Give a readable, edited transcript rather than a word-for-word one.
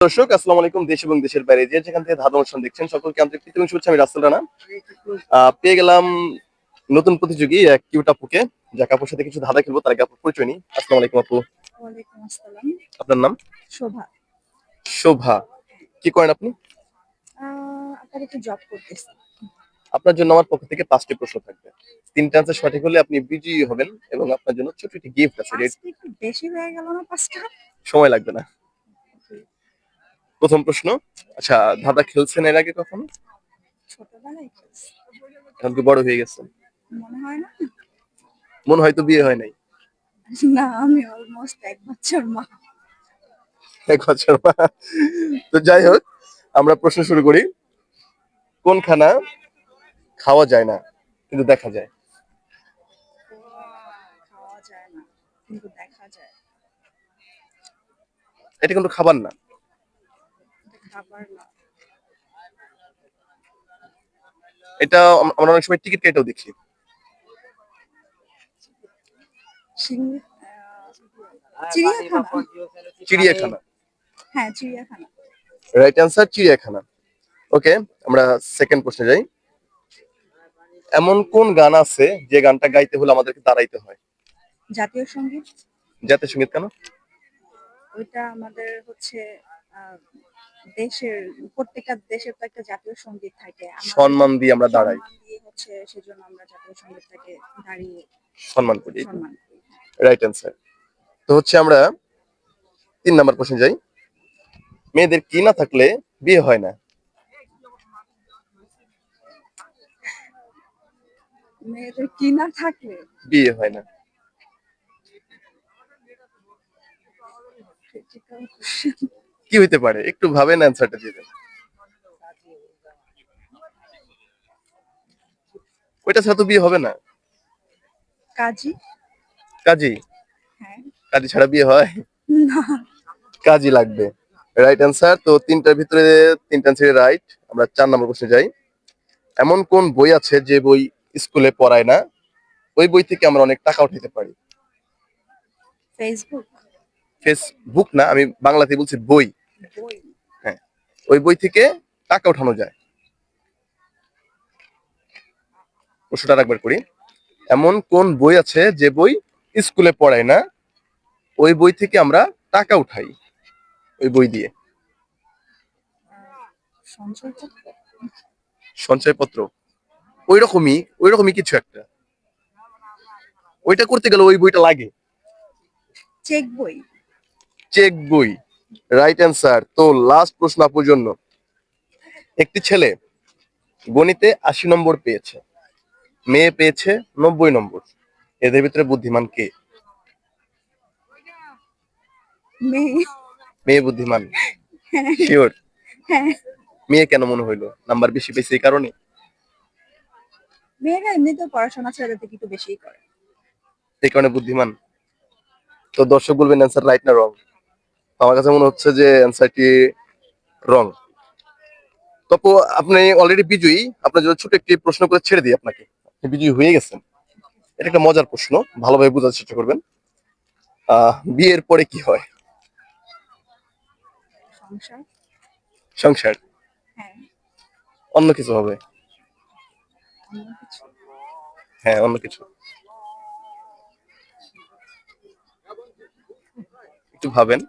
দর্শক আসসালামু আলাইকুম। দেশ এবং দেশের বাইরে যে যেখান থেকে ধাঁধা অনুষ্ঠান দেখছেন সকলকে আন্তরিক প্রীতি এবং শুভেচ্ছা। আমি রাসেল রানা। পেয়ে গেলাম নতুন প্রতিযোগী এক কিউট আপুকে, যাকে আপুর সাথে কিছু ধাঁধা খেলবো। তার আগে আপুর পরিচয় নিই। আসসালামু আলাইকুম আপু। ওয়ালাইকুম আসসালাম। আপনার নাম? শোভা। শোভা। কি করেন আপনি? আপাতত জব করতেছি। আপনার জন্য আমার পক্ষ থেকে 5টি প্রশ্ন থাকবে। 3টা আনসার সঠিক হলে আপনি বিজয়ী হবেন এবং আপনার জন্য ছোট একটি গিফট আছে। ৫টা একটু বেশি হয়ে গেল না ৫টা? সময় লাগবে না। প্রথম প্রশ্ন, আচ্ছা ধাঁধা খেলছেন এর আগে কখনো? ছোটবেলায় খেলছি। এখন কি বড় হয়ে গেছেন? মনে হয় না? মনে হয় তো বিয়ে হয় নাই। না, আমি অলমোস্ট ১ বছর মা। 1 বছর। তো যাই হোক, আমরা প্রশ্ন শুরু করি। কোন খানা খাওয়া যায় না কিন্তু দেখা যায়? খাওয়া যায় না কিন্তু দেখা যায়। এটা কিন্তু খাবার না। এটা খাবার না। এটা আমরা অনেক সময় টিকিট কেটেও দেখি। সিংহ- চিড়িয়াখানা। চিড়িয়াখানা। হ্যাঁ, চিড়িয়াখানা। রাইট অ্যান্সার চিড়িয়াখানা। ওকে, আমরা সেকেন্ড প্রশ্নে যাই। এমন কোন গান আছে যে গানটা গাইতে হলে আমাদেরকে দাঁড়াইতে হয়? জাতীয় সঙ্গীত। জাতীয় সঙ্গীত কেন? ওইটা আমাদের হচ্ছে আহ, দেশের প্রত্যেকটা দেশের তো একটা জাতীয় সঙ্গীত থাকে। আমাদের সম্মান দিয়ে আমরা দাঁড়াই, সম্মান দিয়ে হচ্ছে সেজন্য আমরা জাতীয় সঙ্গীতটাকে দাঁড়িয়ে সম্মান করি। সম্মান করি। Right answer. তো হচ্ছে আমরা 3 নাম্বার প্রশ্নে যাই। মেয়েদের কি না থাকলে বিয়ে হয় না? মেয়েদের কি না থাকলে বিয়ে হয় না। critical question। কি হইতে পারে? একটু ভাবেন, অ্যান্সারটা দিয়ে দেন। ওইটা ছাড়া তো বিয়ে হবে না। কাজী। কাজী? হ্যাঁ। কাজী ছাড়া বিয়ে হয়? না। কাজী লাগবে। Right answer. তো 3টার ভিতরে 3টা অ্যান্সারই রাইট। আমরা 4 নম্বর প্রশ্নে যাই। এমন কোন বই আছে যে বই স্কুলে পড়ায় না? ওই বই থেকে আমরা অনেক টাকা উঠাতে পারি। ফেসবুক। ফেসবুক না, আমি বাংলাতে বলছি বই। বই। হ্যাঁ, ওই বই থেকে টাকা উঠানো যায়। প্রশ্নটা আরেকবার করি। এমন কোন বই আছে যে বই স্কুলে পড়ায় না? ওই বই থেকে আমরা টাকা উঠাই ওই বই দিয়ে। সঞ্চয়পত্র। সঞ্চয়পত্র? ওই রকমই কিছু একটা। ওইটা করতে গেলে ওই বইটা লাগে। চেক বই। চেক বই। Right answer. তো লাস্ট প্রশ্ন আপুর জন্য। একটি ছেলে গণিতে 80 নম্বর পেয়েছে, মেয়ে পেয়েছে 90 নম্বর। এদের ভিতরে বুদ্ধিমান কে? মেয়ে। মেয়ে বুদ্ধিমান? হ্যাঁ। শিওর? হ্যাঁ। মেয়ে কেন মনে হইলো? নাম্বার বেশি পেয়েছে এই কারণে? মেয়েরা এমনিতেও পড়াশোনা ছেলেদের থেকে একটু বেশিই করে। এই কারণে বুদ্ধিমান? তো দর্শক বলবেন অ্যান্সার রাইট না রং? আমার কাছে মনে হচ্ছে যে অ্যান্সারটি রং। তো আপু, আপনি অলরেডি বিজয়ী। আপনার জন্য ছোট একটি প্রশ্ন করে ছেড়ে দিই আপনাকে। আপনি বিজয়ী হয়ে গেছেন। এটা একটা মজার প্রশ্ন, ভালোভাবে বোঝার চেষ্টা করবেন। বিয়ের পরে কি হয়? সংসার। সংসার? হ্যাঁ। অন্য কিছু হবে। অন্য কিছু। হ্যাঁ, অন্য কিছু। একটু ভাবেন।